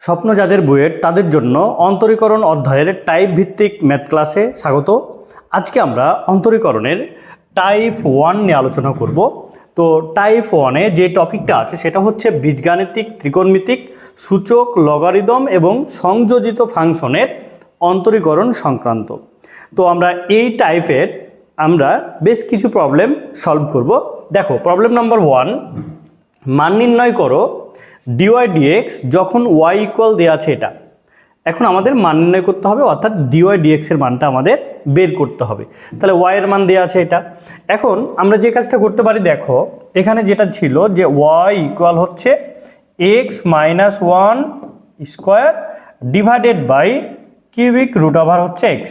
স্বপ্ন যাদের বুয়েট তাদের জন্য অন্তরীকরণ অধ্যায়ের টাইপ ভিত্তিক ম্যাথ ক্লাসে স্বাগত। আজকে আমরা অন্তরীকরণের টাইপ 1 নিয়ে আলোচনা করব। তো টাইপ 1-এ যে টপিকটা আছে সেটা হচ্ছে বীজগাণিতিক ত্রিকোণমিতিক সূচক লগারিদম এবং সংযোজিত ফাংশনের অন্তরীকরণ সংক্রান্ত। তো আমরা এই টাইপের বেশ কিছু প্রবলেম সলভ করব। দেখো, প্রবলেম নাম্বার 1, মান নির্ণয় করো dy dx যখন y ইকুয়াল দেওয়া আছে এটা। এখন আমাদের মান নির্ণয় করতে হবে, অর্থাৎ dy dx এর মানটা আমাদের বের করতে হবে। তাহলে y এর মান দেওয়া আছে এটা। এখন আমরা যে কাজটা করতে পারি, দেখো এখানে যেটা ছিল যে y ইকুয়াল হচ্ছে x minus 1 square divided by cubic root over হচ্ছে x।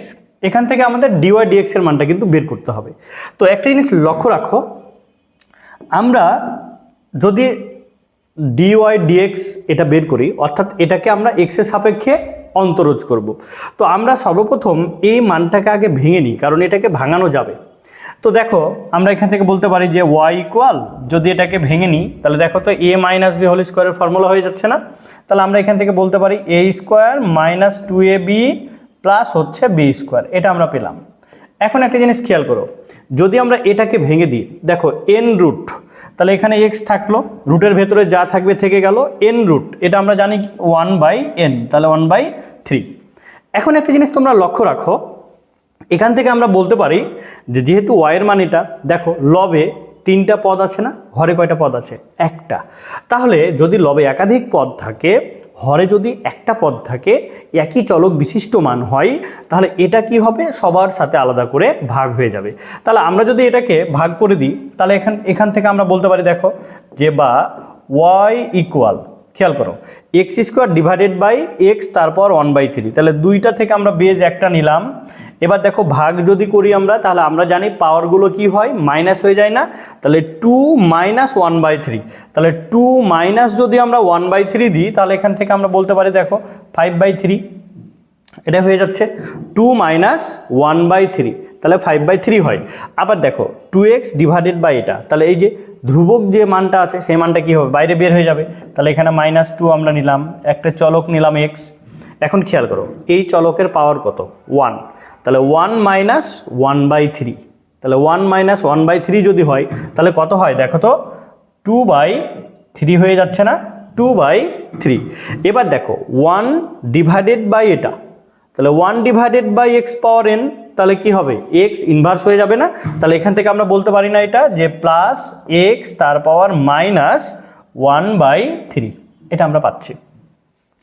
এখান থেকে আমাদের dy dx এর মানটা কিন্তু বের করতে হবে। তো একটা জিনিস লক্ষ্য রাখো, আমরা যদি dy dx এটা বের করি, অর্থাৎ এটাকে আমরা x এর সাপেক্ষে অন্তরজ করব। তো আমরা সর্বপ্রথম এই মানটাকে আগে ভেঙে নিই, কারণ এটাকে ভাঙানো যাবে। তো দেখো, আমরা এখান থেকে বলতে পারি যে y ইকুয়াল, যদি এটাকে ভেঙে নিই তাহলে দেখো তো a মাইনাস বি হোল স্কোয়ারের ফর্মুলা হয়ে যাচ্ছে না। তাহলে আমরা এখান থেকে বলতে পারি a square minus 2ab plus হচ্ছে b স্কোয়ার, এটা আমরা পেলাম। এখন একটা জিনিস খেয়াল করো, যদি আমরা এটাকে ভেঙে দিই, দেখো n রুট, তাহলে এখানে x থাকলো, রুটের ভেতরে যা থাকবে থেকে গেল, n রুট এটা আমরা জানি কি 1/n, তাহলে 1/3। এখন একটা জিনিস তোমরা লক্ষ্য রাখো, এখান থেকে আমরা বলতে পারি যে যেহেতু y এর মান এটা, দেখো লবে 3টা পদ আছে না, হরে কয়টা পদ আছে? একটা। তাহলে যদি লবে একাধিক পদ থাকে, হরে যদি একটা পদ থাকে, একই চলক বিশিষ্ট মান হয়, তাহলে এটা কি হবে? সবার সাথে আলাদা করে ভাগ হয়ে যাবে। তাহলে আমরা যদি এটাকে ভাগ করে দিই, তাহলে এখান থেকে আমরা বলতে পারি, দেখো যে বা y ইকুয়াল, খেয়াল করো, X square divided by X তারপর 1/3, তাহলে দুইটা থেকে আমরা বেজ একটা নিলাম। এবার দেখো ভাগ যদি করি আমরা, তাহলে আমরা জানি পাওয়ারগুলো কি হয়, মাইনাস হয়ে যায় না? তাহলে 2 মাইনাস 1/3, তাহলে 2 মাইনাস যদি আমরা 1/3 দিই, তাহলে এখান থেকে আমরা বলতে পারি, দেখো 5/3, এটা হয়ে যাচ্ছে 2 মাইনাস 1/3, তাহলে 5/3 হয়। আবার দেখো 2x ডিভাইডেড বাই এটা, তাহলে এই যে ধ্রুবক যে মানটা আছে সেই মানটা কি হবে? বাইরে বের হয়ে যাবে। তাহলে এখানে -2 আমরা নিলাম, একটা চলক নিলাম x। এখন খেয়াল করো, এই চলকের পাওয়ার কত? 1, তাহলে 1 মাইনাস 1/3, তাহলে 1 মাইনাস 1/3 যদি হয়, তাহলে কত হয় দেখো তো? 2/3 হয়ে যাচ্ছে না? 2/3। এবার দেখো 1 ডিভাইডেড বাই এটা, তাহলে 1 divided by X power n, তাহলে কি হবে? x ইনভার্স হয়ে যাবে না? তাহলে এখান থেকে আমরা বলতে পারি না এটা যে প্লাস এক্স তার পাওয়ার মাইনাস 1/3, এটা আমরা পাচ্ছি।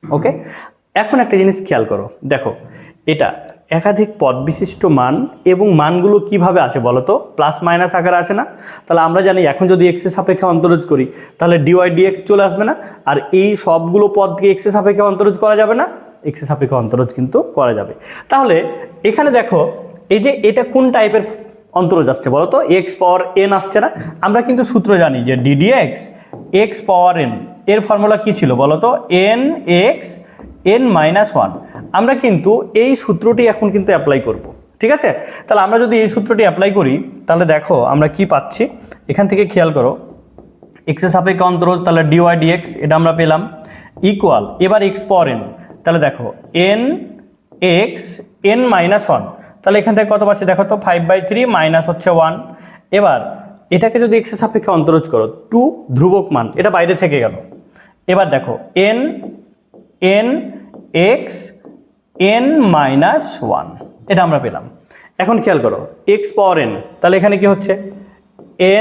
ওকে, এখন একটা জিনিস খেয়াল করো, দেখো এটা একাধিক পদ বিশিষ্ট মান, এবং মানগুলো কিভাবে আছে বলো তো? প্লাস মাইনাস আকারে আছে না? তাহলে আমরা জানি এখন যদি x এর সাপেক্ষে অন্তরজ করি, তাহলে dy dx চলে আসবে না? আর এই সবগুলো পদকে x এর সাপেক্ষে অন্তরজ করা যাবে না? x এর সাপেক্ষে অন্তরজ কিন্তু করা যাবে। তাহলে এখানে দেখো, এই যে এটা কোন টাইপের অন্তরজ আসছে বলো তো? x পাওয়ার n আসছে না? আমরা কিন্তু সূত্র জানি যে ddx x পাওয়ার n, এর ফর্মুলা কি ছিল বলো তো? nx n-1। আমরা কিন্তু এই সূত্রটি এখন কিন্তু অ্যাপ্লাই করব, ঠিক আছে? তাহলে আমরা যদি এই সূত্রটি অ্যাপ্লাই করি, তাহলে দেখো আমরা কি পাচ্ছি। এখান থেকে খেয়াল করো, x এর সাপেক্ষে অন্তরজ, তাহলে dy dx এটা আমরা পেলাম, ইকুয়াল এবার x পাওয়ার n, তাহলে দেখো nx n-1, তাহলে এখান থেকে কত পাচ্ছি দেখো তো? 5/3 মাইনাস হচ্ছে 1। এবার এটাকে যদি x এর সাপেক্ষে অন্তরজ করো, 2 ধ্রুবক মান, এটা বাইরে থেকে গেল। এবার দেখো nx n-1, এটা আমরা পেলাম। এখন খেয়াল করো x পাওয়ার n, তাহলে এখানে কি হচ্ছে?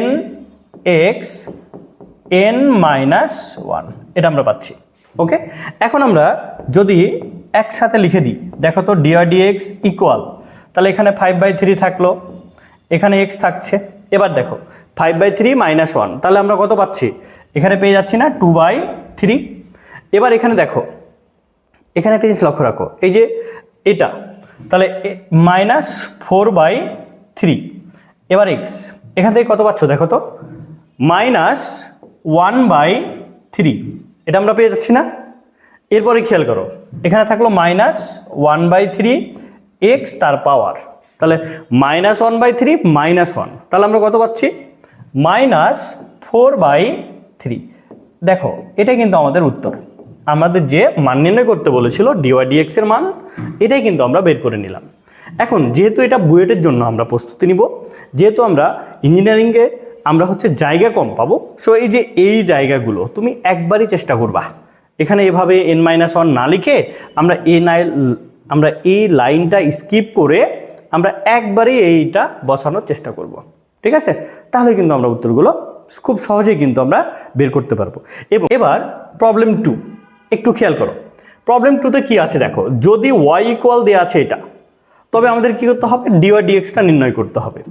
nx n-1, এটা আমরা পাচ্ছি। ওকে, এখন আমরা যদি একসাথে লিখে দিই, দেখো তো dy dx ইকুয়াল, তাহলে এখানে 5/3 থাকলো, এখানে x থাকছে। এবার দেখো 5/3 মাইনাস 1, তাহলে আমরা কত পাচ্ছি? এখানে পেয়ে যাচ্ছি না? 2/3। এবার এখানে দেখো, এখানে একটা জিনিস লক্ষ্য রাখো, এই যে এটা, তাহলে -4/3। এবার x, এখান থেকে কত পাচ্ছ দেখো তো? -1/3, এটা আমরা পেয়ে যাচ্ছি না? এরপরে খেয়াল করো, এখানে থাকলো -1/3 x তার পাওয়ার, তাহলে -1/3 -1, তাহলে আমরা কত পাচ্ছি? -4/3। দেখো এটা কিন্তু আমাদের উত্তর। আমাদের যে মান নির্ণয় করতে বলেছিল ডিওয়াই ডিএক্স এর মান, এটাই কিন্তু আমরা বের করে নিলাম। এখন যেহেতু এটা বুয়েটের জন্য আমরা প্রস্তুতি নিব, যেহেতু আমরা ইঞ্জিনিয়ারিংয়ে আমরা হচ্ছে জায়গা কম পাবো, সো এই যে এই জায়গাগুলো তুমি একবারই চেষ্টা করবা, এখানে এভাবে n-1 না লিখে আমরা এই লাইনটা স্কিপ করে আমরা একবারেই এইটা বসানোর চেষ্টা করব। ঠিক আছে, তাহলে কিন্তু আমরা উত্তরগুলো খুব সহজেই কিন্তু আমরা বের করতে পারবো। এবং এবার প্রবলেম 2 একটু খেয়াল করো। প্রবলেম 2তে কি আছে দেখো, যদি y ইকুয়াল দেওয়া আছে এটা, তবে আমাদের কি করতে হবে, ডিওয়াই ডিএক্সটা নির্ণয় করতে হবে।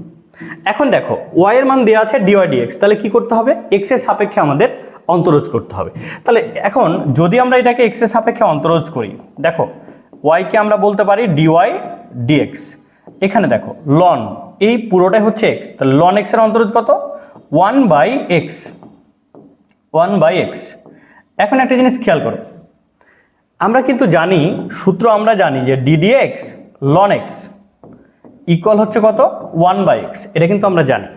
এখন দেখো y এর মান দেওয়া আছে ডিওয়াই ডিএক্স, তাহলে কি করতে হবে, x এর সাপেক্ষে আমাদের অন্তরজ করতে হবে। তাহলে এখন যদি আমরা এটাকে x এর সাপেক্ষে অন্তরজ করি, দেখো y কে আমরা বলতে পারি ডিওয়াই ডিএক্স। এখানে দেখো লন, এই পুরোটাই হচ্ছে x, তাহলে লন x এর অন্তরজ কত, 1/x। এখন একটা জিনিস খেয়াল করো, আমরা কিন্তু জানি সূত্র, আমরা জানি যে ddx ln x ইকুয়াল হচ্ছে কত, 1/x, এটা কিন্তু আমরা জানি।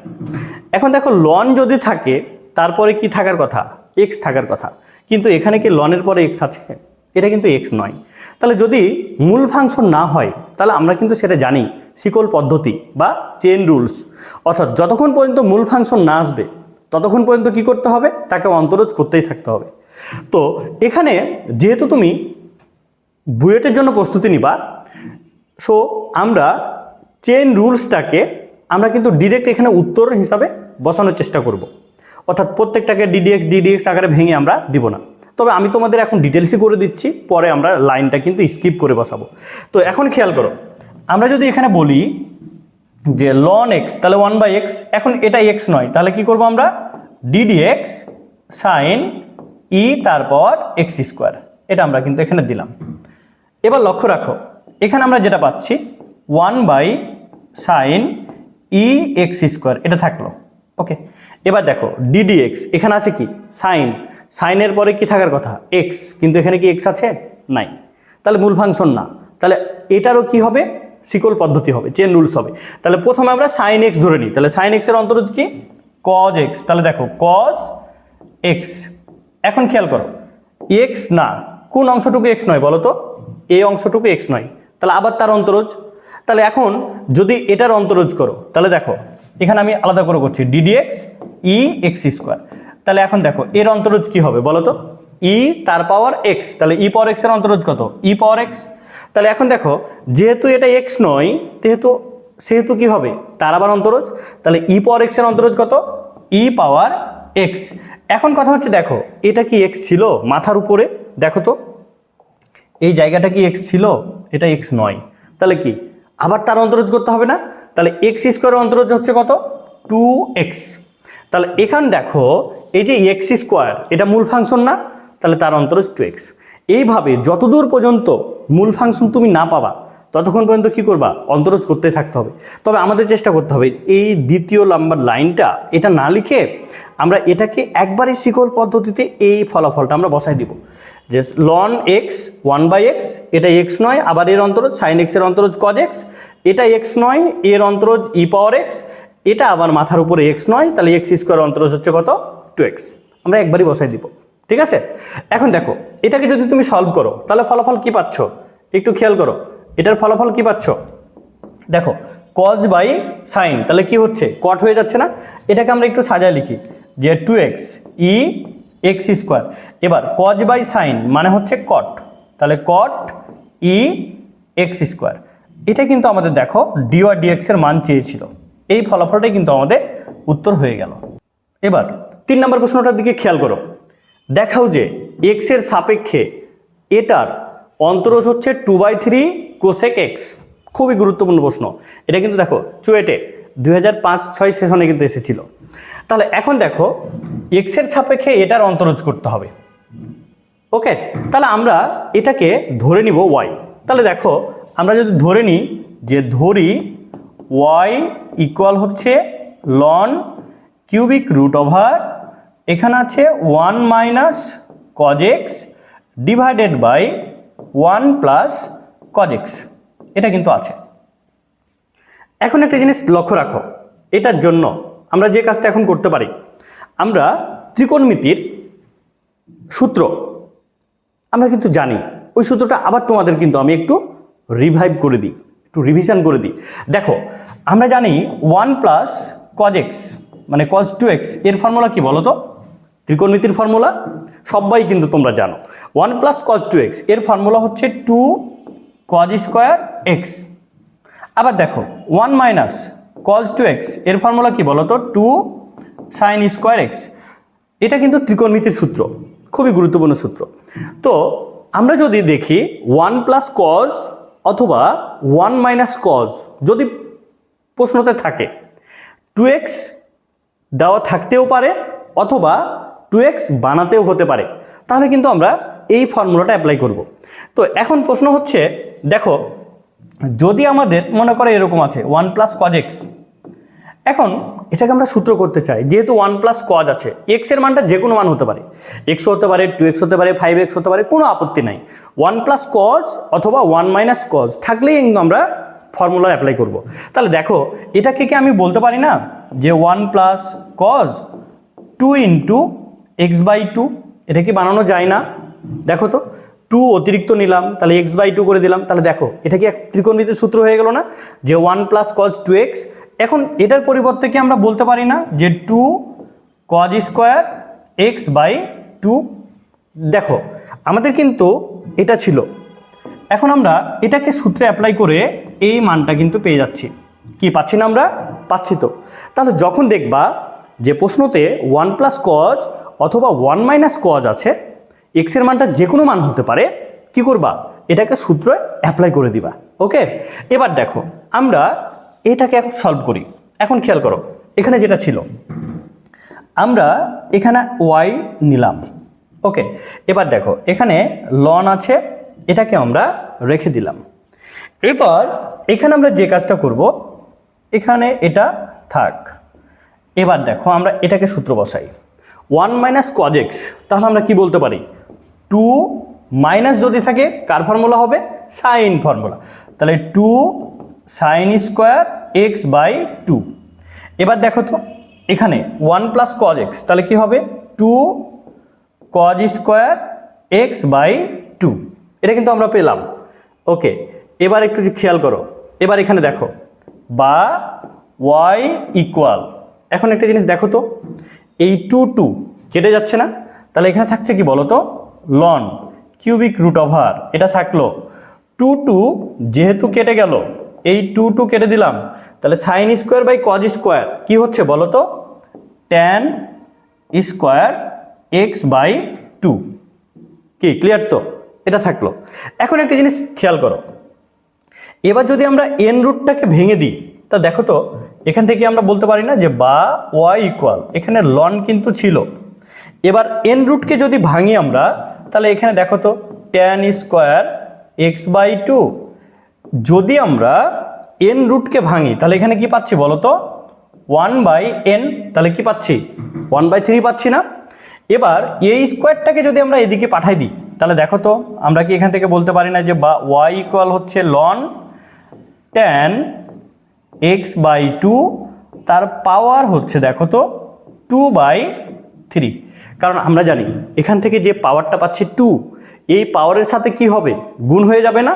এখন দেখো লন যদি থাকে তারপরে কি থাকার কথা, x থাকার কথা, কিন্তু এখানে কি লনের পরে x আছে, এটা কিন্তু x নয়। তাহলে যদি মূল ফাংশন না হয়, তাহলে আমরা কিন্তু সেটা জানি শিকল পদ্ধতি বা চেন রুলস, অর্থাৎ যতক্ষণ পর্যন্ত মূল ফাংশন না আসবে ততক্ষণ পর্যন্ত কি করতে হবে, তাকে অন্তরজ করতেই থাকতে হবে। তো এখানে যেহেতু তুমি বুয়েটের জন্য প্রস্তুতি নিবা, সো আমরা চেন রুলসটাকে আমরা কিন্তু ডিরেক্ট এখানে উত্তর হিসাবে বসানোর চেষ্টা করব, অর্থাৎ প্রত্যেকটাকে ডিডিএক্স আকারে ভেঙে আমরা দিব না। তবে আমি তোমাদের এখন ডিটেলসই করে দিচ্ছি, পরে আমরা লাইনটা কিন্তু স্কিপ করে বসাবো। তো এখন খেয়াল করো, আমরা যদি এখানে বলি যে ln x, তাহলে 1/x, এখন এটা x নয়, তাহলে কি করব আমরা, ddx sin e তারপর x², এটা আমরা কিন্তু এখানে দিলাম। এবার লক্ষ্য রাখো, এখানে আমরা যেটা পাচ্ছি 1/sin e x², এটা থাকলো। ওকে, এবার দেখো ddx, এখানে আছে কি সাইনের পরে কি থাকার কথা, x, কিন্তু এখানে কি x আছে, নাই, তাহলে মূল ফাংশন না, তাহলে এটারও কি হবে, শিকল পদ্ধতি হবে, চেন রুলস হবে। তাহলে প্রথমে আমরা sin x ধরে নিই, তাহলে sin x এর অন্তরজ কি, cos x, তাহলে দেখো cos x। এখন খেয়াল করো, x না, কোন অংশটুকু x নয় বলো তো, এই অংশটুকু x নয়, তাহলে আবার তার অন্তরজ। তাহলে এখন যদি এটার অন্তরজ করো, তাহলে দেখো এখানে আমি আলাদা করে করছি ddx e x², তাহলে এখন দেখো এর অন্তরজ কি হবে বলো তো, e তার পাওয়ার x, তাহলে e পাওয়ার x এর অন্তরজ কত, e পাওয়ার x। তাহলে এখন দেখো যেহেতু এটা x নয়, সেহেতু কি হবে, তার আবার অন্তরজ, তাহলে e পাওয়ার x এর অন্তরজ কত, e পাওয়ার x। এখন কথা হচ্ছে দেখো এটা কি x ছিল মাথার উপরে, দেখো তো এই জায়গাটা কি x ছিল, এটা x নয়, তাহলে কি আবার তার অন্তরজ করতে হবে না, তাহলে x² অন্তরজ হচ্ছে কত, 2x। তাহলে এখান দেখো এই যে x², এটা মূল ফাংশন না, তাহলে তার অন্তরজ 2x। এইভাবে যতদূর পর্যন্ত মূল ফাংশন তুমি না পাবা ততক্ষণ পর্যন্ত কি করবা, অন্তরজ করতে থাকতে হবে। তবে আমাদের চেষ্টা করতে হবে এই দ্বিতীয় নাম্বার লাইনটা এটা না লিখে আমরা এটাকে একবারই শিকল পদ্ধতিতে এই ফলাফলটা আমরা বসাই দিব, যে ln x 1/x, এটা x নয়, আবার এর অন্তরজ sin x এর অন্তরজ cos x, এটা x নয়, এর অন্তরজ e পাওয়ার x, এটা আবার মাথার উপরে x নয়, তাহলে x² অন্তরজ হচ্ছে কত, 2x। আমরা একবারই বসাই দিব, ঠিক আছে। এখন দেখো এটাকে যদি তুমি সলভ করো, তাহলে ফলাফল কি পাচ্ছ, একটু খেয়াল করো, এটার ফলাফল কি পাচ্ছ, দেখো cos/sin, তাহলে কি হচ্ছে, কট হয়ে যাচ্ছে না। এটাকে আমরা একটু সাজায় লিখি যে 2x e x², এবার cos/sin মানে হচ্ছে কট, তাহলে cot e x²। এটা কিন্তু আমাদের দেখো ডিওয়াই ডিএক্স এর মান চেয়েছিল, এই ফলাফলটাই কিন্তু আমাদের উত্তর হয়ে গেল। এবার 3 নম্বর প্রশ্নটার দিকে খেয়াল করো, দেখাও যে x এর সাপেক্ষে এটার অন্তরজ হচ্ছে 2/3 cosec x। খুবই গুরুত্বপূর্ণ প্রশ্ন, এটা কিন্তু দেখো চুয়েটে 2005-06 সেশনে কিন্তু এসেছিল। তাহলে এখন দেখো x এর সাপেক্ষে এটার অন্তরজ করতে হবে। ওকে, তাহলে আমরা এটাকে ধরে নিব y। তাহলে দেখো আমরা যদি ধরে নিই যে ধরি y ইকুয়াল হচ্ছে ln কিউবিক রুট ওভার, এখানে আছে 1 - cos x divided by 1 + cos x, এটা কিন্তু আছে। এখন একটা জিনিস লক্ষ্য রাখো, এটার জন্য আমরা যে কাজটা এখন করতে পারি, আমরা ত্রিকোণমিতির সূত্র আমরা কিন্তু জানি। ওই সূত্রটা আবার তোমাদের কিন্তু আমি একটু রিভাইভ করে দিই, একটু রিভিশন করে দিই। দেখো আমরা জানি 1 প্লাস কজ এক্স মানে কজ 2x এর ফর্মুলা কি বলো তো? ত্রিকোণমিতির ফর্মুলা সবাই কিন্তু তোমরা জানো। 1 প্লাস কজ 2x এর ফর্মুলা হচ্ছে 2 কজ স্কোয়ার এক্স। আবার দেখো 1 মাইনাস কজ 2x এর ফর্মুলা কি বলো তো? 2 সাইন স্কোয়ার এক্স। এটা কিন্তু ত্রিকোণমিতির সূত্র, খুবই গুরুত্বপূর্ণ সূত্র। তো আমরা যদি দেখি 1 প্লাস কজ অথবা 1 মাইনাস কজ যদি প্রশ্নতে থাকে, 2x দেওয়া থাকতেও পারে অথবা 2x বানাতেও হতে পারে, তাহলে কিন্তু আমরা এই ফর্মুলাটা অ্যাপ্লাই করব। তো এখন প্রশ্ন হচ্ছে, দেখো যদি আমাদের মনে করে এরকম আছে 1 প্লাস কজ এক্স, এখন এটাকে আমরা সূত্র করতে চাই, যেহেতু 1 প্লাস কজ আছে, এক্স এর মানটা যে কোনো মান হতে পারে, এক্স হতে পারে, 2x হতে পারে, 5x হতে পারে, কোনো আপত্তি নাই। 1 প্লাস কজ অথবা 1 মাইনাস কজ থাকলেই কিন্তু আমরা ফর্মুলা অ্যাপ্লাই করব। তাহলে দেখো এটাকে কি আমি বলতে পারি না যে 1 plus cos 2 into X by 2, এটা কি বানানো যায় না? দেখো তো 2 অতিরিক্ত নিলাম, তাহলে এক্স বাই 2 করে দিলাম, তাহলে দেখো এটা কি এক ত্রিকোণমিতির সূত্র হয়ে গেল না, যে 1 প্লাস কজ 2x। এখন এটার পরিবর্তে কি আমরা বলতে পারি না যে 2 কজ স্কোয়ার এক্স বাই 2? দেখো আমাদের কিন্তু এটা ছিল, এখন আমরা এটাকে সূত্রে অ্যাপ্লাই করে এই মানটা কিন্তু পেয়ে যাচ্ছি। কি পাচ্ছি না আমরা? পাচ্ছি তো। তাহলে যখন দেখবা যে প্রশ্নতে 1 প্লাস কজ অথবা 1 মাইনাস কজ আছে, এক্স এর মানটা যে কোনো মান হতে পারে, কি করবা? এটাকে সূত্রে অ্যাপ্লাই করে দিবা। ওকে, এবার দেখো আমরা এটাকে এখন সলভ করি। এখন খেয়াল করো এখানে যেটা ছিল, আমরা এখানে ওয়াই নিলাম। ওকে, এবার দেখো এখানে লন আছে, এটাকে আমরা রেখে দিলাম। এবার এখানে আমরা যে কাজটা করব, এখানে এটা থাক। এবার দেখো আমরা এটাকে সূত্র বসাই, 1 মাইনাস কজ এক্স, তাহলে আমরা কি বলতে পারি? 2 মাইনাস যদি থাকে কার ফর্মুলা হবে? Sine formula. তাহলে 2 সাইন স্কোয়ার এক্স বাই 2। এবার দেখো তো এখানে 1 প্লাস কজ এক্স, তাহলে কি হবে? 2 কজ স্কোয়ার এক্স বাই 2। এটা কিন্তু আমরা পেলাম। ওকে, এবার একটু খেয়াল করো, এবার এখানে দেখো বা ওয়াই ইকুয়াল, এখন একটা জিনিস দেখো তো, এই 2 কেটে যাচ্ছে না, তাহলে এখানে থাকছে কি বলো তো? লন কিউবিক রুট ওভার, এটা থাকলো 2 যেহেতু কেটে গেল, এই 2 কেটে দিলাম, তাহলে sine square by cos square কি হচ্ছে বলো তো? Tan square X by 2। কি ক্লিয়ার তো? এটা থাকলো। এখন একটা জিনিস খেয়াল করো, এবার যদি আমরা এন রুটটাকে ভেঙে দিই, তা দেখো তো এখান থেকে আমরা বলতে পারি না যে বা ওয়াই ইকুয়াল, এখানে লন কিন্তু ছিল। এবার এন রুটকে যদি ভাঙি আমরা, তাহলে এখানে দেখো তো ট্যান স্কোয়ার এক্স বাই 2। যদি আমরা এন রুটকে ভাঙি তাহলে এখানে কি পাচ্ছি বলো তো? 1/n, তাহলে কি পাচ্ছি? 1/3 পাচ্ছি না? এবার এই স্কোয়ারটাকে যদি আমরা এদিকে পাঠাই দিই, তাহলে দেখো তো আমরা কি এখান থেকে বলতে পারি না যে বা ওয়াই ইকুয়াল হচ্ছে লন ট্যান এক্স বাই 2, তার পাওয়ার হচ্ছে দেখো তো 2/3। কারণ আমরা জানি এখান থেকে যে পাওয়ারটা পাচ্ছি 2, এই পাওয়ারের সাথে কি হবে? গুণ হয়ে যাবে না?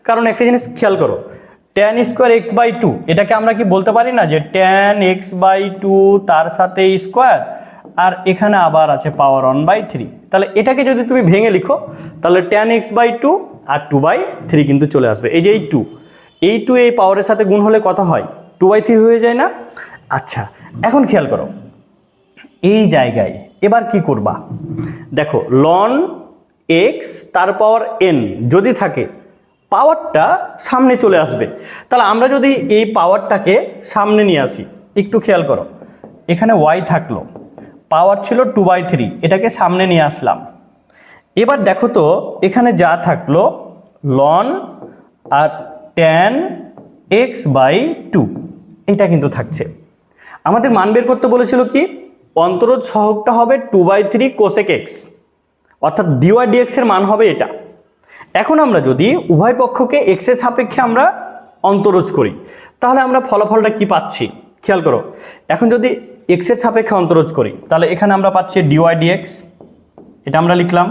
কারণ একটা জিনিস খেয়াল করো, ট্যান স্কোয়ার এক্স বাই 2, এটাকে আমরা কি বলতে পারি না যে ট্যান এক্স বাই 2 তার সাথে স্কোয়ার, আর এখানে আবার আছে পাওয়ার 1/3। তাহলে এটাকে যদি তুমি ভেঙে লিখো, তাহলে ট্যান এক্স বাই 2 আর 2/3 কিন্তু চলে আসবে। এই যে এই 2 এই পাওয়ারের সাথে গুণ হলে কত হয়? 2/3 হয়ে যায় না? আচ্ছা, এখন খেয়াল করো এই জায়গায় এবার কি করবা? দেখো লন এক্স তার পাওয়ার এন যদি থাকে, পাওয়ারটা সামনে চলে আসবে। তাহলে আমরা যদি এই পাওয়ারটাকে সামনে নিয়ে আসি, একটু খেয়াল করো, এখানে ওয়াই থাকলো, পাওয়ার ছিল 2/3, এটাকে সামনে নিয়ে আসলাম। এবার দেখো তো এখানে যা থাকলো লন আর ট্যান এক্স বাই 2, এটা কিন্তু থাকছে। আমাদের মান বের করতে বলেছিল কি? অন্তরজ সহগটা হবে 2/3 কোসেক এক্স, অর্থাৎ ডিওয়াই ডিএক্স এর মান হবে এটা। এখন আমরা যদি উভয় পক্ষকে এক্স এর সাপেক্ষে আমরা অন্তরজ করি, তাহলে আমরা ফলাফলটা কি পাচ্ছি খেয়াল করো। এখন যদি এক্স এর সাপেক্ষে অন্তরজ করি, তাহলে এখানে আমরা পাচ্ছি ডিওয়াই ডিএক্স, এটা আমরা লিখলাম।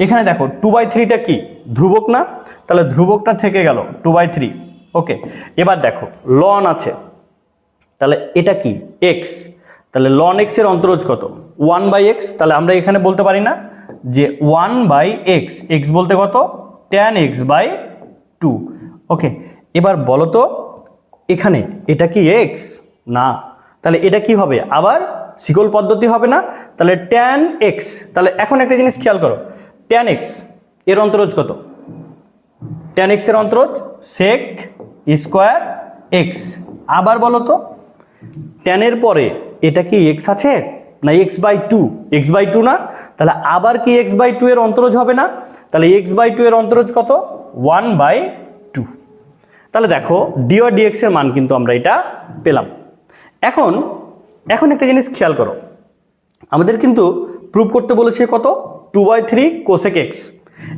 এখানে দেখো 2/3টা কি ধ্রুবক না, তাহলে ধ্রুবকটা থেকে গেল 2/3। ওকে, এবার দেখো লন আছে, তাহলে এটা কি এক্স, তাহলে লন এক্স এর অন্তরজ কত 1/x, তাহলে আমরা এখানে বলতে পারি না যে 1/x, এক্স বলতে কত tan x/2। ওকে, এবার বলো তো এখানে এটা কি এক্স না, তাহলে এটা কি হবে আবার শিকল পদ্ধতি হবে না, তাহলে tan x, তাহলে এখন একটা জিনিস খেয়াল করো tan x এর অন্তরজ কত, tan x এর অন্তরজ sec স্কয়ার x। আবার বলো তো tan এর পরে এটা কি x আছে না x/2, x/2 না, তাহলে আবার কি x/2 এর অন্তরজ হবে না, তাহলে x/2 এর অন্তরজ কত 1/2। তাহলে দেখো dy dx এর মান কিন্তু আমরা এটা পেলাম। এখন একটা জিনিস খেয়াল করো, আমাদের কিন্তু প্রুভ করতে বলেছে কত 2/3 cosec x,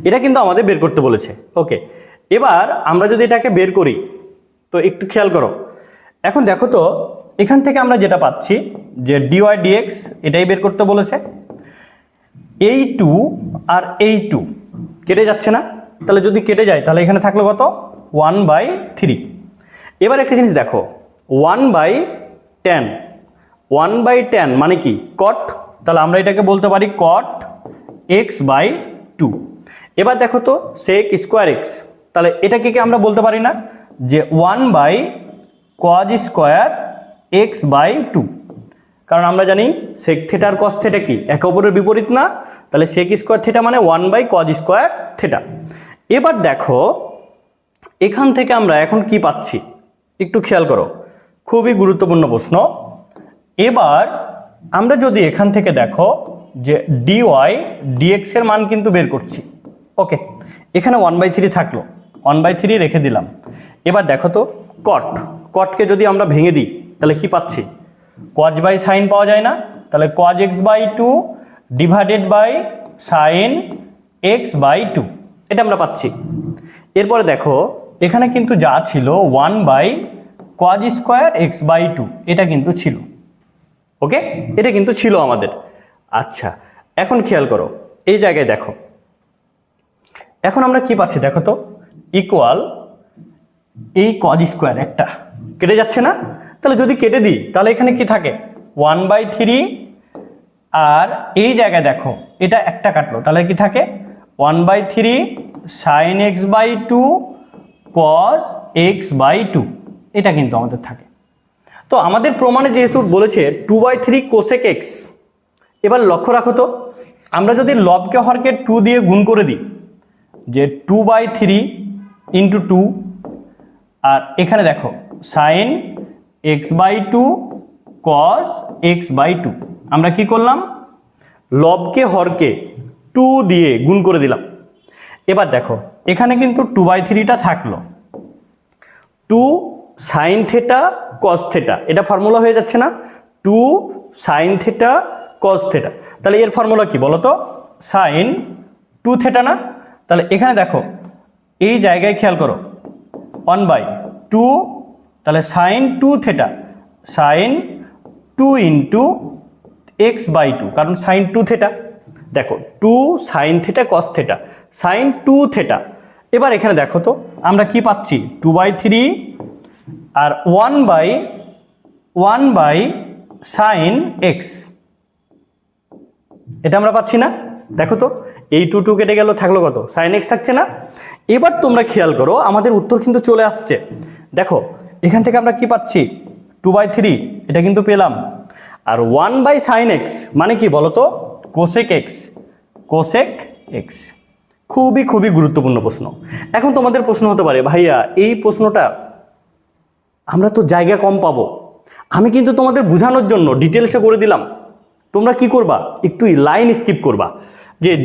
এটা কিন্তু আমাদের বের করতে বলেছে। ওকে, এবার আমরা যদি এটাকে বের করি তো একটু খেয়াল করো, এখন দেখো তো এখান থেকে আমরা যেটা পাচ্ছি যে dy dx এটাই বের করতে বলেছে, এই 2 আর এই 2 কেটে যাচ্ছে না, তাহলে যদি কেটে যায় তাহলে এখানে থাকলো কত 1/3। এবার একটা জিনিস দেখো 1/10 মানে কি cot, তাহলে আমরা এটাকে বলতে পারি cot x/2। এবার দেখো তো sec স্কয়ার x, তাহলে এটাকে কি আমরা বলতে পারি না যে 1/cos স্কয়ার x/2, কারণ আমরা জানি sec থিটা আর cos থিটা কি একে অপরের বিপরীত না, তাহলে sec স্কয়ার থিটা মানে 1/cos স্কয়ার থিটা। এবার দেখো এখান থেকে আমরা এখন কি পাচ্ছি একটু খেয়াল করো, খুবই গুরুত্বপূর্ণ প্রশ্ন। এবার আমরা যদি এখান থেকে দেখো যে dy dx এর মান কিন্তু বের করছি। ওকে, এখানে 1/3 থাকলো, 1/3 রেখে দিলাম। এবার দেখো তো কটকে যদি আমরা ভেঙে দিই তাহলে কি পাচ্ছি cos/sin পাওয়া যায় না, তাহলে cos x/2 divided by sin x/2 এটা আমরা পাচ্ছি। এরপরে দেখো এখানে কিন্তু যা ছিল 1/cos স্কয়ার x/2 এটা কিন্তু ছিল। ওকে, এটা কিন্তু ছিল আমাদের। আচ্ছা, এখন খেয়াল করো এই জায়গায় দেখো, এখন আমরা কি পাচ্ছি দেখো তো ইকুয়াল এই cos স্কয়ার একটা কেটে যাচ্ছে না, তাহলে যদি কেটে দিই তাহলে এখানে কি থাকে 1/3, আর এই জায়গায় দেখো এটা একটা কাটলো তাহলে কি থাকে 1/3 sin x/2 cos x/2 এটা কিন্তু আমাদের থাকে। তো আমাদের প্রমাণে যেহেতু বলেছে 2/3 cosec x, এবার লক্ষ্য রাখো তো আমরা যদি লবকে হরকে 2 দিয়ে গুণ করে দিই যে 2/3 ইন্টু 2, আর এখানে দেখো sin x/2 cos x/2, আমরা কি করলাম লবকে হরকে 2 দিয়ে গুণ করে দিলাম। এবার দেখো এখানে কিন্তু 2/3টা থাকলো, 2 sin থিটা cos থিটা এটা ফর্মুলা হয়ে যাচ্ছে না, 2 sin থিটা cos থিটা, তাহলে এর ফর্মুলা কি বলো তো sin 2 থিটা না, তাহলে এখানে দেখো এই জায়গায় খেয়াল করো 1/2, তাহলে sin 2 theta sin 2 into x/2, কারণ sin 2 থিটা দেখো 2 sin theta cos theta sin 2 theta. এবার এখানে দেখো তো আমরা কি পাচ্ছি 2/3 আর 1/sin x, এটা আমরা পাচ্ছি না, দেখো তো এই 2 কেটে গেল থাকলো কত sin x থাকছে না। এবার তোমরা খেয়াল করো আমাদের উত্তর কিন্তু চলে আসছে, দেখো এখান থেকে আমরা কি পাচ্ছি 2/3 এটা কিন্তু পেলাম, আর 1/sin x মানে কি বলো তো cosec x। খুবই গুরুত্বপূর্ণ প্রশ্ন। এখন তোমাদের প্রশ্ন হতে পারে ভাইয়া এই প্রশ্নটা আমরা তো জায়গা কম পাবো, আমি কিন্তু তোমাদের বোঝানোর জন্য ডিটেলসে করে দিলাম, তোমরা কি করবা একটু লাইন স্কিপ করবা,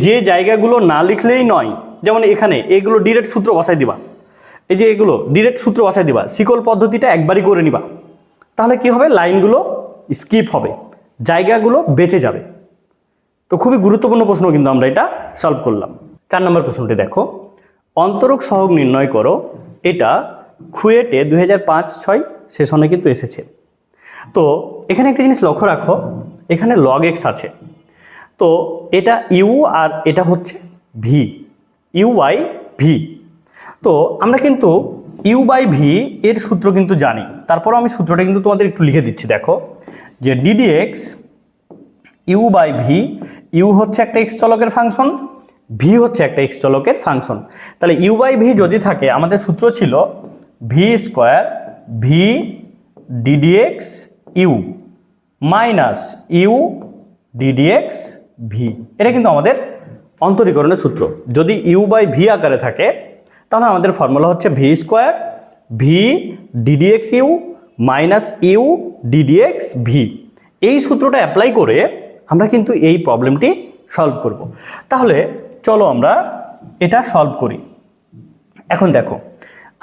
যে জায়গাগুলো না লিখলেই নয়, যেমন এখানে এগুলো ডিরেক্ট সূত্র বসাই দিবা, এই যে এগুলো ডিরেক্ট সূত্র বসাই দিবা, শিকল পদ্ধতিটা একবারই করে নিবা, তাহলে কি হবে লাইনগুলো স্কিপ হবে, জায়গাগুলো বেঁচে যাবে। তো খুবই গুরুত্বপূর্ণ প্রশ্ন কিন্তু আমরা এটা সলভ করলাম। 4 নম্বর প্রশ্নটি দেখো, অন্তরক সহগ নির্ণয় করো, এটা খুয়েটে 2005-06 সেশনে কিন্তু এসেছে। তো এখানে একটা জিনিস লক্ষ্য রাখো, এখানে log x আছে, তো এটা ইউ আর এটা হচ্ছে ভি, ইউ বাই ভি। তো আমরা কিন্তু ইউ বাই ভি এর সূত্র কিন্তু জানি, তারপরও আমি সূত্রটা কিন্তু তোমাদের একটু লিখে দিচ্ছি। দেখো যে D D X U by V, U হচ্ছে একটা এক্স চলকের ফাংশন, ভি হচ্ছে একটা এক্স চলকের ফাংশন। তাহলে ইউ বাই ভি যদি থাকে, আমাদের সূত্র ছিল V square V ddx U minus U ddx V. এটা কিন্তু আমাদের অন্তরীকরণের সূত্র। যদি ইউ বাই ভি আকারে থাকে তাহলে আমাদের ফর্মুলা হচ্ছে V square V ddx U minus U ddx V. এই সূত্রটা অ্যাপ্লাই করে আমরা কিন্তু এই প্রবলেমটি সলভ করব। তাহলে চলো আমরা এটা সলভ করি। এখন দেখো,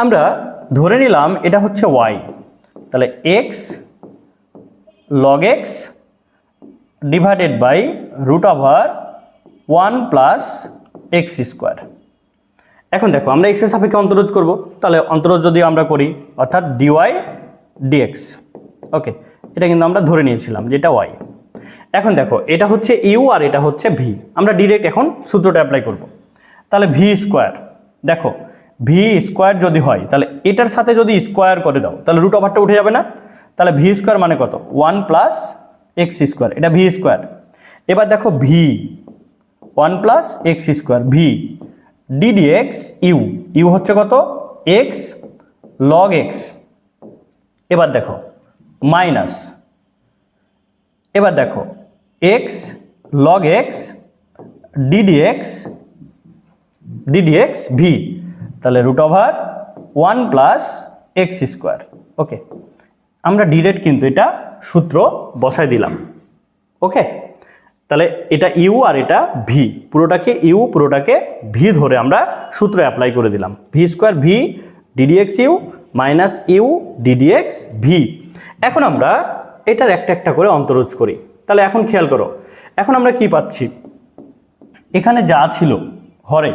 আমরা ধরে নিলাম এটা হচ্ছে ওয়াই, তাহলে X log X divided by root over 1 plus x square. এখন দেখো আমরা এক্সের সাপেক্ষে অন্তরজ করব, তাহলে অন্তরজ যদি আমরা করি অর্থাৎ ডিওয়াই ডিএক্স। ওকে, এটা কিন্তু আমরা ধরে নিয়েছিলাম যে এটা ওয়াই। এখন দেখো এটা হচ্ছে ইউ আর এটা হচ্ছে ভি, আমরা ডিরেক্ট এখন সূত্রটা অ্যাপ্লাই করব। তাহলে ভি স্কোয়ার, দেখো ভি স্কোয়ার যদি হয় তাহলে এটার সাথে যদি স্কোয়ার করে দাও তাহলে রুট ওভারটা উঠে যাবে না? তাহলে ভি স্কোয়ার মানে কত? 1 প্লাস এক্স স্কোয়ার, এটা ভি স্কোয়ার। এবার দেখো V 1 plus x square V ddx U, you হচ্ছে কত? X log X. এবার দেখো মাইনাস, এবার দেখো X log X DDX DDX V, তাহলে root over 1 plus x square. Okay, আমরা ডিরেক্ট কিন্তু এটা সূত্র বসায় দিলাম। ওকে, তাহলে এটা ইউ আর এটা ভি, পুরোটাকে ইউ পুরোটাকে ভি ধরে আমরা সূত্র অ্যাপ্লাই করে দিলাম। V square V ddx U minus U ddx V. এখন আমরা এটার একটা একটা করে অন্তরজ করি। তাহলে এখন খেয়াল করো, এখন আমরা কি পাচ্ছি? এখানে যা ছিল হরে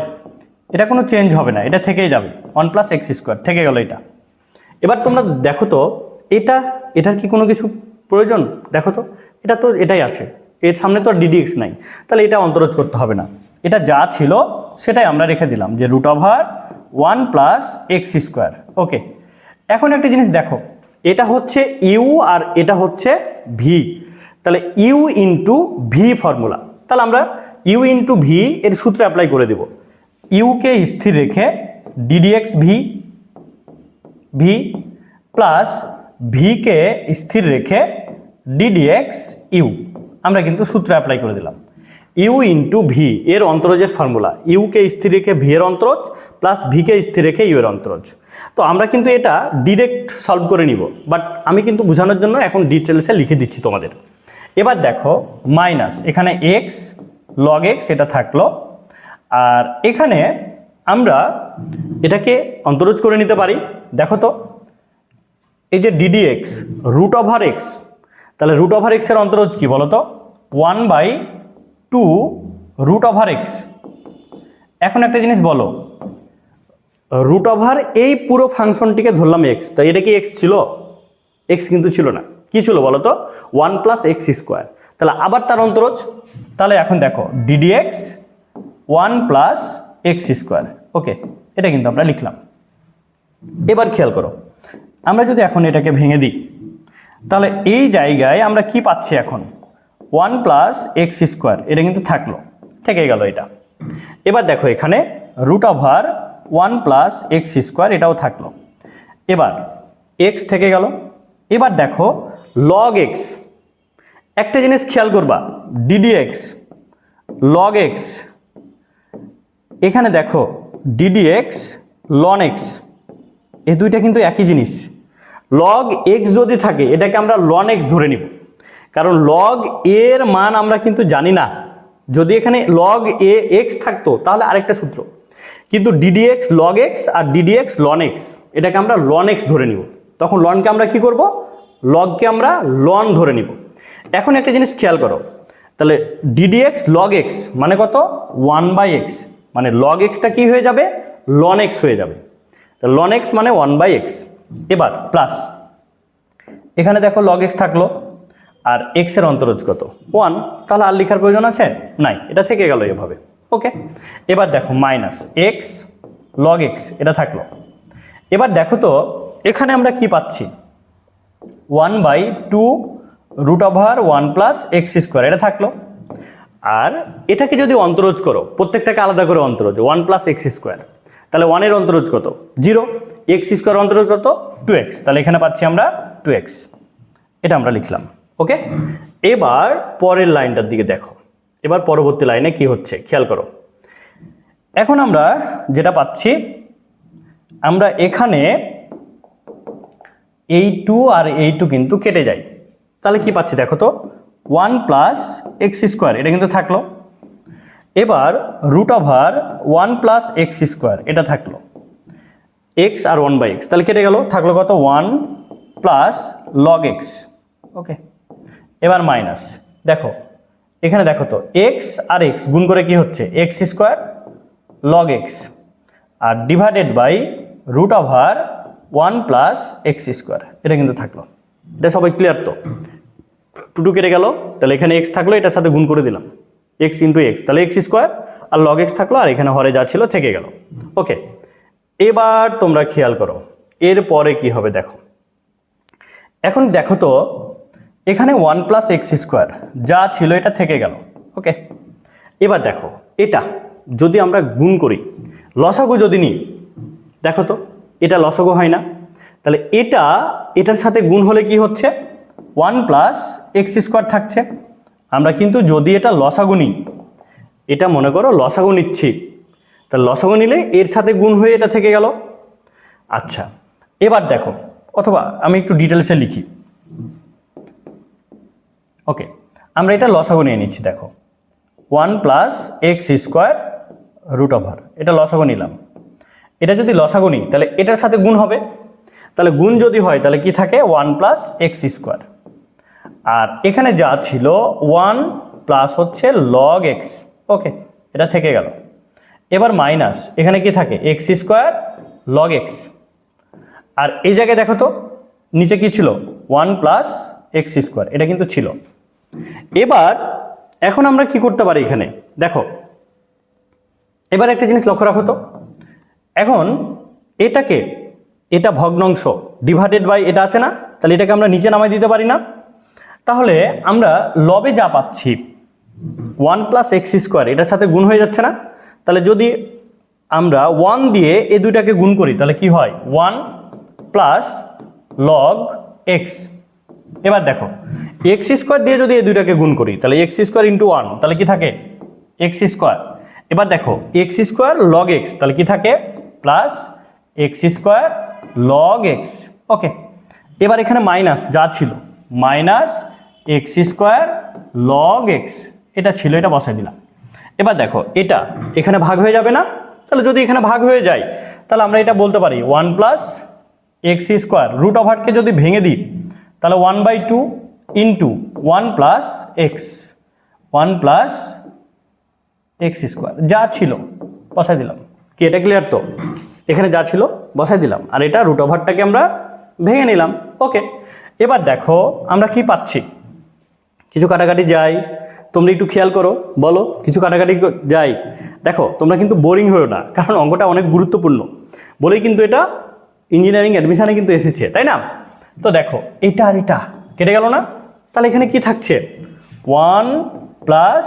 এটা কোনো চেঞ্জ হবে না, এটা থেকেই যাবে 1 প্লাস এক্স স্কোয়ার থেকে গেল এটা। এবার তোমরা দেখো তো এটার কি কোনো কিছু প্রয়োজন? দেখো তো এটা তো এটাই আছে, এর সামনে তো আর ডিডিএক্স নাই, তাহলে এটা অন্তরজ করতে হবে না। এটা যা ছিল সেটাই আমরা রেখে দিলাম যে root over 1 plus x square. Okay, এখন একটা জিনিস দেখো, এটা হচ্ছে ইউ আর এটা হচ্ছে ভি, তাহলে ইউ ইন্টু ভি ফর্মুলা। তাহলে আমরা ইউ ইন্টু ভি এর সূত্র অ্যাপ্লাই করে দেব। ইউকে স্থির রেখে ddx V V plus V K স্থির রেখে ডিডিএক্স ইউ, আমরা কিন্তু সূত্র অ্যাপ্লাই করে দিলাম। ইউ ইন্টু ভি এর অন্তরজের ফর্মুলা, ইউকে স্থির রেখে ভি এর অন্তরজ প্লাস ভিকে স্থির রেখে ইউ এর অন্তরজ। তো আমরা কিন্তু এটা ডিরেক্ট সলভ করে নিব, বাট আমি কিন্তু বোঝানোর জন্য এখন ডিটেলসে লিখে দিচ্ছি তোমাদের। এবার দেখো মাইনাস, এখানে এক্স লগ এক্স এটা থাকলো, আর এখানে আমরা এটাকে অন্তরজ করে নিতে পারি। দেখো তো এই যে ডিডিএক্স রুট ওভার এক্স, তাহলে রুট ওভার এক্সের অন্তরজ কি বলো তো? 1/2 রুট ওভার এক্স। এখন একটা জিনিস বলো, রুট ওভার এই পুরো ফাংশনটিকে ধরলাম এক্স, তো এটা কি এক্স ছিল? এক্স কিন্তু ছিল না, কি ছিল বলো তো? 1 প্লাস এক্স স্কোয়ার। তাহলে আবার তার অন্তরজ, তাহলে এখন দেখো ডিডিএক্স 1 প্লাস এক্স স্কোয়ার। ওকে, এটা কিন্তু আমরা লিখলাম। এবার খেয়াল করো, আমরা যদি এখন এটাকে ভেঙে দিই তাহলে এই জায়গায় আমরা কি পাচ্ছি এখন? 1 প্লাস এক্স স্কোয়ার, এটা কিন্তু থাকলো, থেকে গেল এটা। এবার দেখো এখানে root over 1 plus x square এটাও থাকলো, এবার এক্স থেকে গেল। এবার দেখো লগ এক্স, একটা জিনিস খেয়াল করবা, ডিডিএক্স লগ এক্স, এখানে দেখো ডিডিএক্স লন এক্স, এই দুইটা কিন্তু একই জিনিস। লগ এক্স যদি থাকে এটাকে আমরা লন এক্স ধরে নিব, কারণ লগ এর মান আমরা কিন্তু জানি না। যদি এখানে লগ এ এক্স থাকতো তাহলে আরেকটা সূত্র, কিন্তু ডিডিএক্স লগ এক্স আর ডিডিএক্স লন এক্স, এটাকে আমরা লন এক্স ধরে নিব। তখন লনকে আমরা কি করব? লগকে আমরা লন ধরে নিব। এখন একটা জিনিস খেয়াল করো, তাহলে ডিডিএক্স লগ এক্স মানে কত? 1/x, মানে লগ এক্সটা কি হয়ে যাবে? লন এক্স হয়ে যাবে। লন এক্স মানে 1/x। এবার প্লাস এখানে দেখো লগ এক্স থাকলো, আর এক্স এর অন্তরজ কত? 1, তাহলে আর লেখার প্রয়োজন আছে? নাই, এটা থেকে গেল এভাবে। ওকে, এবার দেখো মাইনাস এক্স লগ এক্স এটা থাকলো। এবার দেখো তো এখানে আমরা কি পাচ্ছি, 1/2 root over 1 plus x square এটা থাকলো। আর এটাকে যদি অন্তরজ করো, প্রত্যেকটাকে আলাদা করে অন্তরজ, 1 প্লাস এক্স স্কোয়ার, তাহলে 1-এর অন্তরজ কত 0, এক্স স্কোয়ার অন্তরজ কত 2x, তাহলে এখানে পাচ্ছি আমরা 2x, এটা আমরা লিখলাম। ওকে, এবার পরের লাইনটার দিকে দেখো, এবার পরবর্তী লাইনে কি হচ্ছে খেয়াল করো। এখন আমরা যেটা পাচ্ছি, আমরা এখানে এই 2 আর এই 2 কিন্তু কেটে যায়, তাহলে কি পাচ্ছি দেখো তো 1 প্লাস এক্স স্কোয়ার এটা কিন্তু থাকলো। এবার root over 1 plus x square এটা থাকলো, এক্স আর 1/x, তাহলে কেটে গেল, থাকলো কত 1 প্লাস লগ এক্স। ওকে, এবার মাইনাস দেখো এখানে দেখো তো এক্স আর এক্স গুণ করে কি হচ্ছে এক্স স্কোয়ার লগ এক্স, আর divided by root over 1 plus x square এটা কিন্তু থাকলো। এটা সবাই ক্লিয়ার তো? 2 কেটে গেল, তাহলে এখানে এক্স থাকলো, এটার সাথে গুণ করে দিলাম এক্স ইন্টু এক্স, তাহলে এক্স স্কোয়ার আর লগ এক্স থাকলো, আর এখানে হরে যা ছিল থেকে গেল। ওকে, এবার তোমরা খেয়াল করো এরপরে কি হবে দেখো। এখন দেখো তো এখানে 1 প্লাস এক্স স্কোয়ার যা ছিল এটা থেকে গেল। ওকে, এবার দেখো এটা যদি আমরা গুণ করি, লসাগু যদি নিই, দেখো তো এটা লসাগু হয় না, তাহলে এটা এটার সাথে গুণ হলে কি হচ্ছে 1 প্লাস এক্স স্কোয়ার থাকছে। আমরা কিন্তু যদি এটা লসাগু নিই, এটা মনে করো লসাগু নিচ্ছি, তাহলে লসাগু নিলে এর সাথে গুণ হয়ে এটা থেকে গেল। আচ্ছা, এবার দেখো, অথবা আমি একটু ডিটেলসে লিখি। ওকে, আমরা এটা লসাগু নিয়ে নিচ্ছি, দেখো 1 plus x square root over এটা লসাগু নিলাম। এটা যদি লসাগু নিই তাহলে এটার সাথে গুণ হবে, তাহলে গুণ যদি হয় তাহলে কি থাকে 1 প্লাস এক্স স্কোয়ার, আর এখানে যা ছিল 1 প্লাস হচ্ছে লগ এক্স। ওকে, এটা থেকে গেল। এবার মাইনাস এখানে কি থাকে এক্স স্কোয়ার লগ এক্স, আর এই জায়গায় দেখো তো নিচে কি ছিল 1 প্লাস এক্স স্কোয়ার এটা কিন্তু ছিল। এবার এখন আমরা কি করতে পারি এখানে দেখো, এবার একটা জিনিস লক্ষ্য রাখো তো, এখন এটাকে এটা ভগ্নাংশ ডিভাইডেড বাই এটা আছে না, তাহলে এটাকে আমরা নিচে নামাই দিতে পারি না? তাহলে আমরা লবে যা পাচ্ছি 1 প্লাস এক্স স্কোয়ার এটার সাথে গুণ হয়ে যাচ্ছে না, তাহলে যদি আমরা 1 দিয়ে এই দুইটাকে গুণ করি তাহলে কি হয় 1 প্লাস লগ এক্স। এবার দেখো এক্স স্কোয়ার দিয়ে যদি এই দুইটাকে গুণ করি তাহলে এক্স স্কোয়ার ইন্টু 1 তাহলে কি থাকে এক্স স্কোয়ার। এবার দেখো এক্স স্কোয়ার লগ এক্স তাহলে কি থাকে plus x square log X. Okay, এবার এখানে মাইনাস যা ছিল minus X square log X এটা ছিল, এটা বসাই দিলাম। এবার দেখো এটা এখানে ভাগ হয়ে যাবে না, তাহলে যদি এখানে ভাগ হয়ে যায় তাহলে আমরা এটা বলতে পারি 1 প্লাস এক্স স্কোয়ার রুট ওভারকে যদি ভেঙে দিই তাহলে 1/2 into 1 plus x 1 plus x square যা ছিল বসাই দিলাম। কি এটা ক্লিয়ার তো? এখানে যা ছিল বসাই দিলাম, আর এটা রুট ওভারটাকে আমরা ভেঙে নিলাম। ওকে, এবার দেখো আমরা কি পাচ্ছি, কিছু কাটাকাটি যায়, তোমরা একটু খেয়াল করো, বলো কিছু কাটাকাটি যায়। দেখো তোমরা কিন্তু বোরিং হয়েও না, কারণ অঙ্কটা অনেক গুরুত্বপূর্ণ বলেই কিন্তু এটা ইঞ্জিনিয়ারিং অ্যাডমিশনে কিন্তু এসেছে, তাই না? তো দেখো এটা আর এটা কেটে গেল না, তাহলে এখানে কি থাকছে 1 plus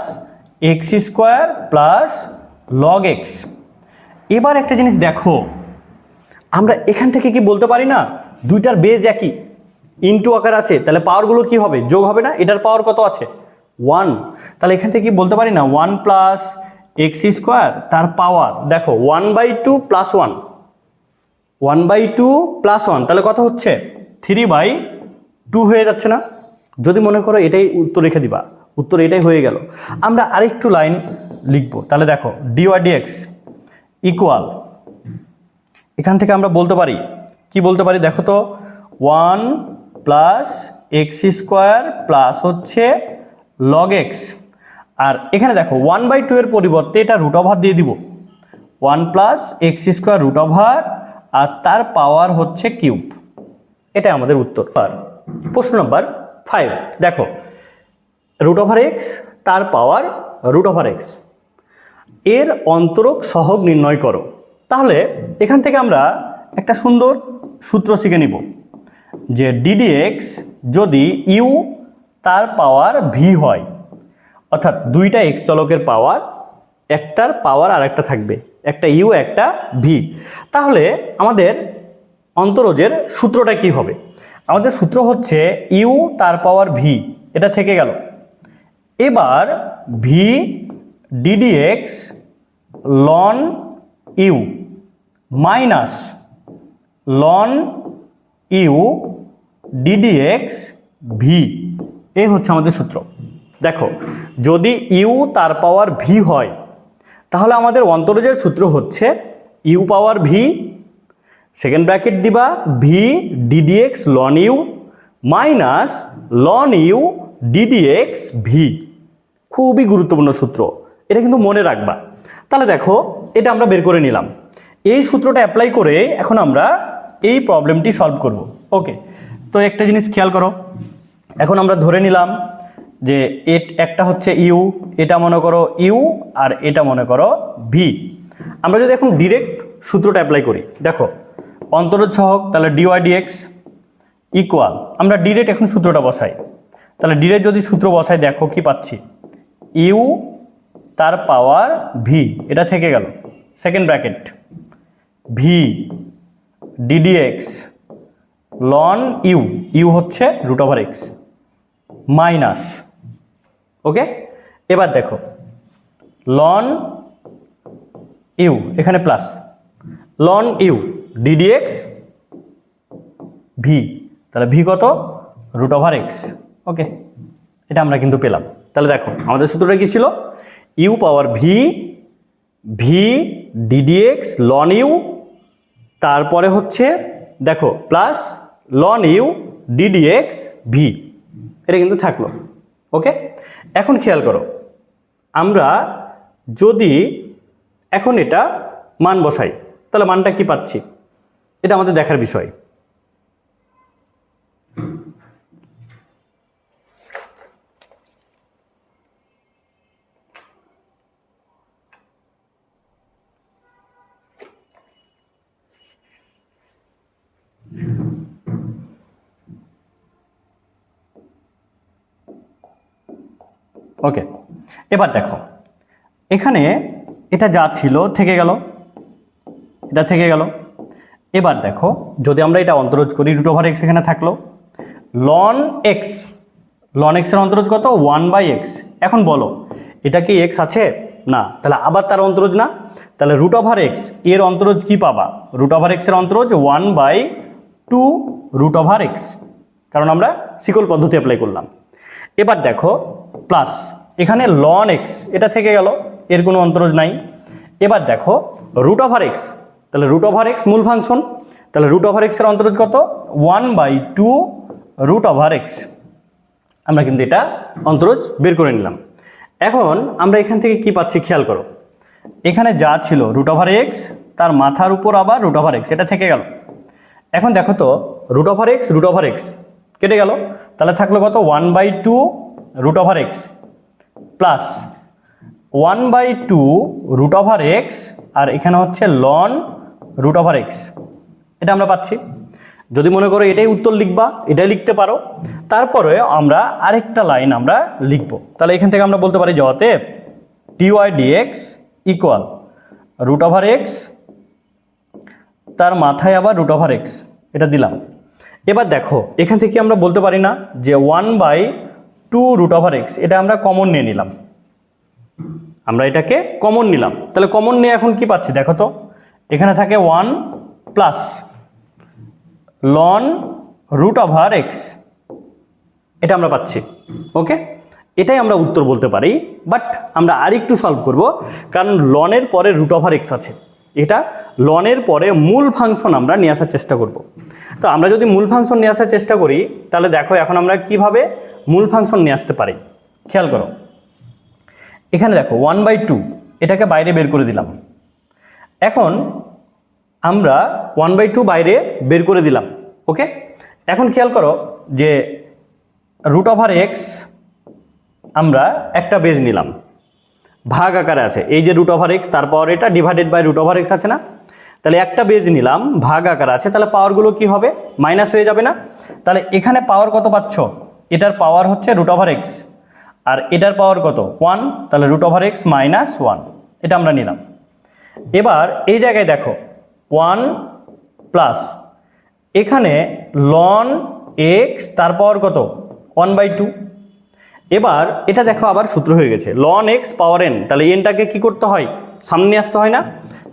x square plus log X. এবার একটা জিনিস দেখো, আমরা এখান থেকে কি বলতে পারি না দুইটার বেজ একই, ইনটু আকার আছে, তাহলে পাওয়ারগুলো কি হবে যোগ হবে না? এটার পাওয়ার কত আছে 1, তাহলে এখান থেকে কি বলতে পারি না 1 প্লাস এক্স স্কোয়ার তার পাওয়ার দেখো 1/2 প্লাস 1 1/2 প্লাস 1 তাহলে কত হচ্ছে 3/2 হয়ে যাচ্ছে না? যদি মনে করো এটাই উত্তর রেখে দিবা, উত্তর এটাই হয়ে গেল। আমরা আরেকটু লাইন লিখবো, তাহলে দেখো dy dx ইকুয়াল, এখান থেকে আমরা বলতে পারি কি বলতে পারি দেখো তো 1 প্লাস এক্স স্কোয়ার প্লাস হচ্ছে লগ এক্স, আর এখানে দেখো 1/2 এর পরিবর্তে এটা রুট ওভার দিয়ে দিব 1 plus x square root over আর তার পাওয়ার হচ্ছে কিউব। এটা আমাদের উত্তর। প্রশ্ন নম্বর 5 দেখো রুট ওভার এক্স তার পাওয়ার রুট ওভার এক্স। এর অন্তরক সহগ নির্ণয় করো। তাহলে এখান থেকে আমরা একটা সুন্দর সূত্র শিখে নিব যে ডিডিএক্স যদি ইউ তার পাওয়ার ভি হয়, অর্থাৎ দুইটা এক্স চলকের পাওয়ার, একটার পাওয়ার আর একটা থাকবে, একটা ইউ একটা ভি, তাহলে আমাদের অন্তরজের সূত্রটা কি হবে? আমাদের সূত্র হচ্ছে ইউ তার পাওয়ার ভি, এটা থেকে গেল। এবার v ddx ln you minus ln you ddx V, এই হচ্ছে আমাদের সূত্র। দেখো, যদি ইউ তার পাওয়ার ভি হয় তাহলে আমাদের অন্তরজের সূত্র হচ্ছে U power V, second bracket দিবা V ddx ln you minus ln you ddx V. খুবই গুরুত্বপূর্ণ সূত্র, এটা কিন্তু মনে রাখবা। তাহলে দেখো, এটা আমরা বের করে নিলাম। এই সূত্রটা অ্যাপ্লাই করে এখন আমরা এই প্রবলেমটি সলভ করব। ওকে, তো একটা জিনিস খেয়াল করো, এখন আমরা ধরে নিলাম যে একটা হচ্ছে ইউ, এটা মনে করো ইউ, আর এটা মনে করো ভি। আমরা যদি এখন ডিরেক্ট সূত্রটা অ্যাপ্লাই করি, দেখো অন্তরজ সহগ, তাহলে ডিওয়াই ডিএক্স ইকুয়াল, আমরা ডিরেক্ট এখন সূত্রটা বসাই। তাহলে ডিরেক্ট যদি সূত্র বসাই, দেখো কি পাচ্ছি, ইউ তার পাওয়ার ভি, এটা থেকে গেল, second bracket v ddx ln u, you হচ্ছে root over x minus, okay. এবার দেখো লন ইউ, এখানে plus ln you ddx V, তাহলে ভি কত, রুট ওভার এক্স, ওকে। এটা আমরা কিন্তু পেলাম। তাহলে দেখো আমাদের সূত্রটা কি ছিল, u power v, v ddx ln u, তারপরে হচ্ছে দেখো plus ln you ddx V, এটা কিন্তু থাকলো, ওকে। এখন খেয়াল করো, আমরা যদি এখন এটা মান বসাই তাহলে মানটা কি পাচ্ছি, এটা আমাদের দেখার বিষয়। ওকে, এবার দেখো এখানে এটা যা ছিল থেকে গেল, এটা থেকে গেল। এবার দেখো যদি আমরা এটা অন্তরজ করি, রুট ওভার এক্স এখানে থাকলো, লন এক্স, লন এক্সের অন্তরজ কত, 1/x। এখন বলো এটা কি এক্স আছে? না, তাহলে আবার তার অন্তরজ না, তাহলে রুট ওভার এক্স এর অন্তরজ কি পাবা, রুট ওভার এক্সের অন্তরজ 1/2 রুট ওভার এক্স, কারণ আমরা শিকল পদ্ধতি অ্যাপ্লাই করলাম। এবার দেখো প্লাস এখানে লন এক্স, এটা থেকে গেল, এর কোনো অন্তরজ নাই। এবার দেখো রুট ওভার এক্স, তাহলে রুট ওভার এক্স মূল ফাংশন, তাহলে রুট ওভার এক্সের অন্তরজ কত, 1/2 রুট ওভার এক্স। আমরা কিন্তু এটা অন্তরজ বের করে নিলাম। এখন আমরা এখান থেকে কি পাচ্ছি খেয়াল করো, এখানে যা ছিল রুট ওভার এক্স, তার মাথার উপর আবার রুট ওভার এক্স, এটা থেকে গেল। এখন দেখো তো রুট ওভার এক্স কেটে গেল, তাহলে থাকলো কত, 1/2 root over X plus 1/2 root over X, আর এখানে হচ্ছে লন রুট ওভার এক্স, এটা আমরা পাচ্ছি। যদি মনে করো এটাই উত্তর লিখবা, এটাই লিখতে পারো। তারপরে আমরা আরেকটা লাইন আমরা লিখবো, তাহলে এখান থেকে আমরা বলতে পারি যে অতএব d y d x equal root over x, তার মাথায় আবার রুট ওভার এক্স, এটা দিলাম। এবার দেখো এখান থেকে আমরা বলতে পারি না যে 1/2 রুট ওভার এক্স, এটা আমরা কমন নিয়ে নিলাম, আমরা এটাকে কমন নিলাম। তাহলে কমন নিয়ে এখন কি পাচ্ছি দেখো তো, এখানে থাকে 1 plus ln root over x, এটা আমরা পাচ্ছি, ওকে। এটাই আমরা উত্তর বলতে পারি, বাট আমরা আরেকটু সলভ করব, কারণ লনের পরে রুট ওভার এক্স আছে, এটা লনের পরে মূল ফাংশন আমরা নিয়ে আসার চেষ্টা করব। তো আমরা যদি মূল ফাংশন নিয়ে আসার চেষ্টা করি, তাহলে দেখো এখন আমরা কিভাবে মূল ফাংশন নিয়ে আসতে পারি, খেয়াল করো। এখানে দেখো 1/2, এটাকে বাইরে বের করে দিলাম। এখন আমরা 1/2 বাইরে বের করে দিলাম, ওকে। এখন খেয়াল করো যে রুট ওভার এক্স আমরা একটা বেজ নিলাম, ভাগ আকারে আছে, এই যে √(x), তারপর এটা ডিভাইডেড বাই √(x) আছে না, তাহলে একটা বেজ নিলাম, ভাগ আকারে আছে, তাহলে পাওয়ারগুলো কি হবে, মাইনাস হয়ে যাবে না? তাহলে এখানে পাওয়ার কত পাচ্ছ, এটার পাওয়ার হচ্ছে √(x), আর এটার পাওয়ার কত 1, তাহলে √(x - 1), এটা আমরা নিলাম। এবার এই জায়গায় দেখো 1 প্লাস এখানে ln x, তার পাওয়ার কত 1/2। এবার এটা দেখো আবার সূত্র হয়ে গেছে ln x পাওয়ার n, তাহলে এনটাকে কি করতে হয়, সামনে নিয়ে আসতে হয় না?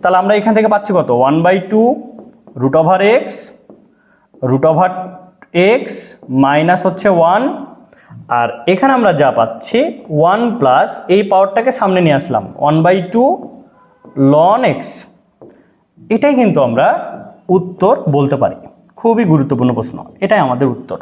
তাহলে আমরা এখান থেকে পাচ্ছি কত 1/2 √(x মাইনাস হচ্ছে 1, আর এখানে আমরা যা পাচ্ছি 1 প্লাস এই পাওয়ারটাকে সামনে নিয়ে আসলাম 1/2 ln x। এটাই কিন্তু আমরা উত্তর বলতে পারি। খুবই গুরুত্বপূর্ণ প্রশ্ন, এটাই আমাদের উত্তর।